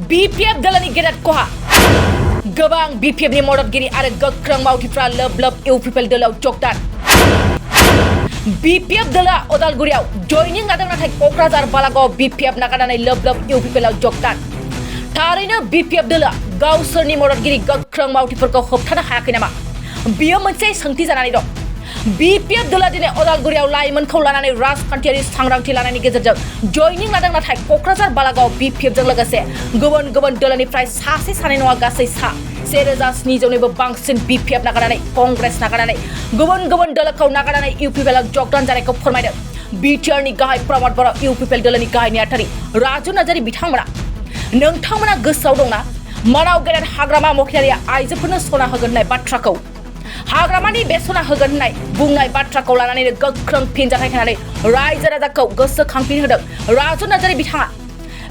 BPF dalani gerat koha gabang BPF ni modotgiri are gokrang mautifra lob UPPL dalau joktan BPF dala Odalguriau joining adang nathai Kokrazar Balagaw BPF nakananai lob UPPL joktan थारैनो BPF दला गावसोरनि मददगिरि गोख्रों मावथिफोरखौ होबथानो हायाखै नामा बियो मोनसे सोंथि जानानै दं BPF दला दिनै अदालगुरियाव लाइमोनखौ लानानै राजखान्थियारि सांग्रांथि लानायनि गेजेरजों जयनिं लादों नाथाय क'क्राझार बालागाव BPF जों लोगोसे गुबुन दलनिफ्राय सासे सानै नङा गासै 1700निबो बांसिन BPF नागारनानै कंग्रेस नागारनानै गुबुन दलखौ नागारनानै UPPL जगदान जानायखौ फोरमायदों बिटिआरनि गाहाय प्रमद बर' UPPL दलनि गाहाय नेहाथारि राजु नार्जारि बिथांमोना नोंथांमोना गोसोआव दंना मानाव गेदेर हाग्रामा महिलारिया आइजोफोरनो सना होगोन होननाय बाथ्राखौ हाग्रामानि बे सना होगोन होननाय बुंनाय बाथ्राखौ लानानैनो गोख्रों फिनजाथाय होनानै रायजो राजाखौ गोसोखांफिन होदों राजु नार्जारि बिथाङा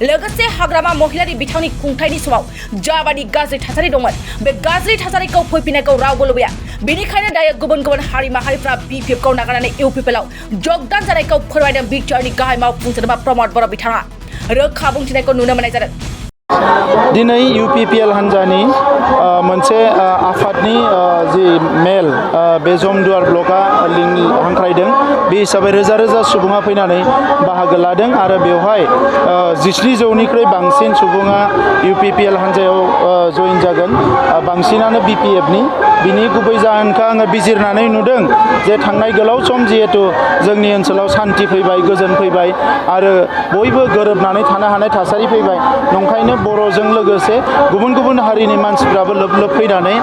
लोगोसे हाग्रामा महिलारि बिथांनि खुंथायनि समाव जाबादि गाज्रि थासारि दंमोन बे गाज्रि थासारिखौ फैफिननायखौ रावबो लुबैया बेनिखायनो दायो गुबुन हारि माहारिफ्रा BPF खौ नागारनानै UPPL जगदान जानायखौ फोरमायदों बिटिआरनि गाहाय मावफुं सोद्रोमा प्रमद बर' बिथाङा रोखा बुंथिनायखौ नुनो मोननाय जादों दिनै UPPL हान्जानि मोनसे आफादनि जि मेल बे जमदुवार ब्लकआ हांख्रायदों बे हिसाबै रोजा सुबुङा फैनानै बाहागो लादों आरो बेवहाय 17,000निख्रुइ बांसिन सुबुङा UPPL हान्जायाव जइन जागोन बांसिनानो BPFनि बिनि गुबै जाहोनखौ आङो बिजिरनानै नुदों जे थांनाय गोलाव सम जिहेतु जोंनि ओनसोलाव सान्थि फैबाय गोजोन फैबाय आरो बयबो गोरोबनानै थानो हानाय थासारि फैबाय नंखायनो बर'जों लोगोसे गुबुन हारिनि मानसिफ्राबो लोब फैनानै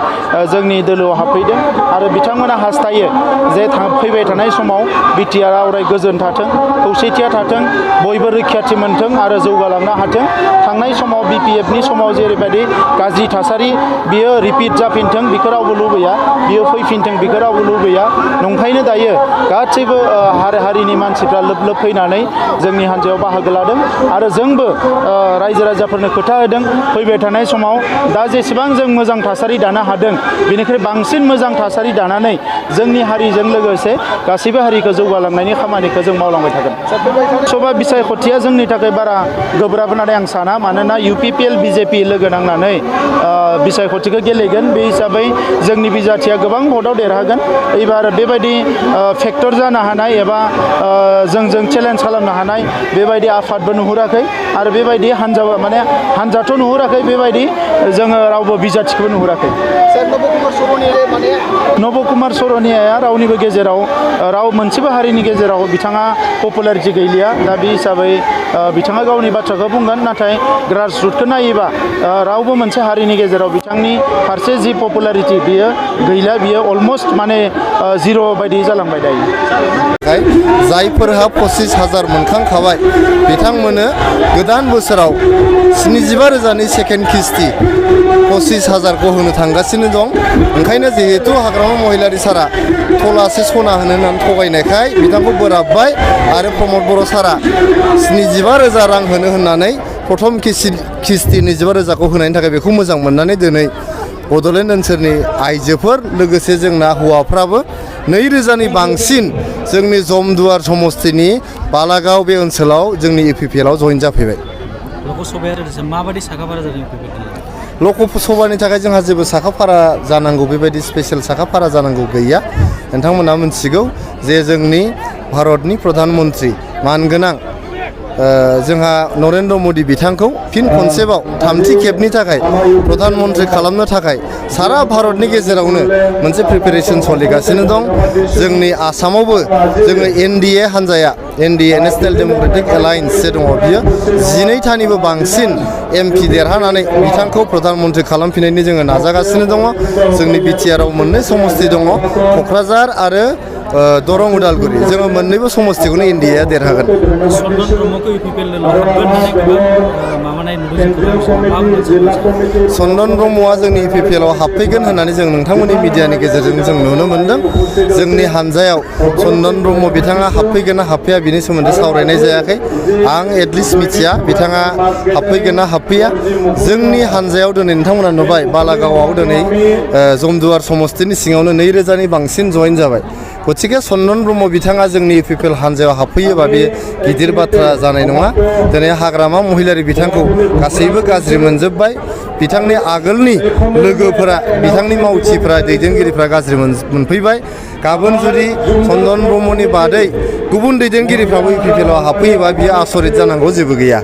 जोंनि दोलोआव हाबफैदों आरो बिथांमोना हास्थायो जे फैबाय थानाय समाव बिटिआर अराय गोजोन थाथों खौसेथिया थाथों बयबो रैखाथि मोनथों आरो जौगालांनो हाथों थांनाय समाव BPFनि समाव जेरैबायदि गाज्रि थासारि बियो रिपिट जाफिनथों बेखौ रावबो लुबैया बियो फैफिनथों बेखौ रावबो लुबैया नंखायनो दायो गासैबो हारिनि मानसिफ्रा लोब फैनानै जोंनि हान्जायाव बाहागो लादों आरो जोंबो रायजो राजाफोरनो खोथा होदों फैबाय थानाय समाव दा जेसेबां जों मोजां थासारि दानो हादों बेनिख्रुइ बांसिन मोजां थासारि दानानै जोंनि हारिजों लोगोसे गासैबो हारिखौ जौगालांनायनि खामानिखौ जों मावलांबाय थागोन सभा बिसायख'थिया जोंनि थाखाय बारा गोब्राब होननानै आं साना मानोना UPPL BJP लोगो नांनानै बिसायख'थिखौ गेलेगोन बे हिसाबै जोंनि बिजाथिया गोबां भटआव देरहागोन एबार बेबायदि फेक्टर जानो हानाय एबा जोंजों चेलेन्ज खालामनो हानाय बेबायदि आफादबो नुहुराखै आरो बेबायदि हान्जाथ' नुहुराखै बेबायदि जोङो रावबो बिजाथिखौबो नुहुराखै नब कुमार सरनियाया रावनिबो गेजेराव मोनसेबो हारिनि गेजेराव बिथाङा पपुलारिटि गैलिया दा बे हिसाबै बिथाङा गावनि बाथ्राखौ बुंगोन नाथाय ग्रासरुटखौ नायोबा रावबो मोनसे हारिनि गेजेराव बिथांनि फारसे जि पपुलारिटि बियो गैला बियो अलमस्ट जिर' बायदि जालांबाय दायो जायफोरहा 25,000 मोनखांखाबाय बिथांमोननो गोदान बोसोराव 75,000नि सेकेन्ड किस्ति 25,000खौ होनो थांगासिनो दं ओंखायनो जिहेतु हाग्रामा महिलारि सारा थलासे सना होनो होननानै थगायनायखाय बिथांखौ बोराबबाय आरो प्रमद बर' सारा 75,000 रां होनो होननानै प्रथम किस्ति 75,000खौ होनायनि थाखाय बेखौ मोजां मोननानै दिनै बड'लेण्ड ओनसोलनि आइजोफोर लोगोसे जोंना हौवाफ्राबो 2,000नि बांसिन जोंनि जमदुवार समस्तिनि बालागाव बे ओनसोलाव जोंनि UPPL जइन जाफैबाय माबायदि साखाफारा जादों लकसभानि थाखाय जोंहा जेबो साखाफारा जानांगौ बेबायदि स्पेसियेल साखाफारा जानांगौ गैया नोंथांमोना मिथिगौ जे जोंनि भारतनि प्रधान मन्त्रि मानगोनां जोंहा नरेन्द्र मदि बिथांखौ फिन खनसेबाव थामथि खेबनि थाखाय प्रधान मन्त्रि खालामनो थाखाय सारा भारतनि गेजेरावनो मोनसे प्रिपेरेसन सोलिगासिनो दं जोंनि आसामावबो जोङो NDA हान्जाया NDA नेशनेल डेम'क्रेटिक एलायन्स जे दङ बियो 12थानिबो बांसिन MP देरहानानै बिथांखौ प्रधान मन्त्रि खालामफिननायनि जोङो नाजागासिनो दङ जोंनि बिटिआरआव मोननै समस्ति दङ क'क्राझार आरो दरं उदालगुरि जोङो मोननैबो समस्तिखौनो NDA आ देरहागोन चन्दन ब्रह्मआ जोंनि UPPL आव हाबफैगोन होननानै जों नोंथांमोननि मिडियानि गेजेरजों जों नुनो मोनदों जोंनि हान्जायाव चन्दन ब्रह्म बिथाङा हाबफैगोन ना हाबफैया बिनि सोमोन्दै सावरायनाय जायाखै आं एटलिस्ट मिथिया बिथाङा हाबफैगोन ना हाबफैया जोंनि हान्जायाव दिनै नोंथांमोना नुबाय बालागावआव दिनै जमदुवार समस्तिनि सिङावनो 2,000नि बांसिन जइन जाबाय गतिके चन्दन ब्रह्म बिथाङा जोंनि इउपिपिएल हान्जायाव हाबफैयोबा बे गिदिर बाथ्रा जानाय नङा दिनै हाग्रामा महिलारि बिथांखौ गासैबो गाज्रि मोनजोब्बाय बिथांनि आगोलनि लोगोफोरा बिथांनि मावथिफ्रा दैदेनगिरिफ्रा गाज्रि मोनफैबाय गाबोन जुदि चन्दन ब्रह्मनि बादै गुबुन दैदेनगिरिफ्राबो इउपिपिएलआव हाबफैयोबा बियो आसरित जानांगौ जेबो गैया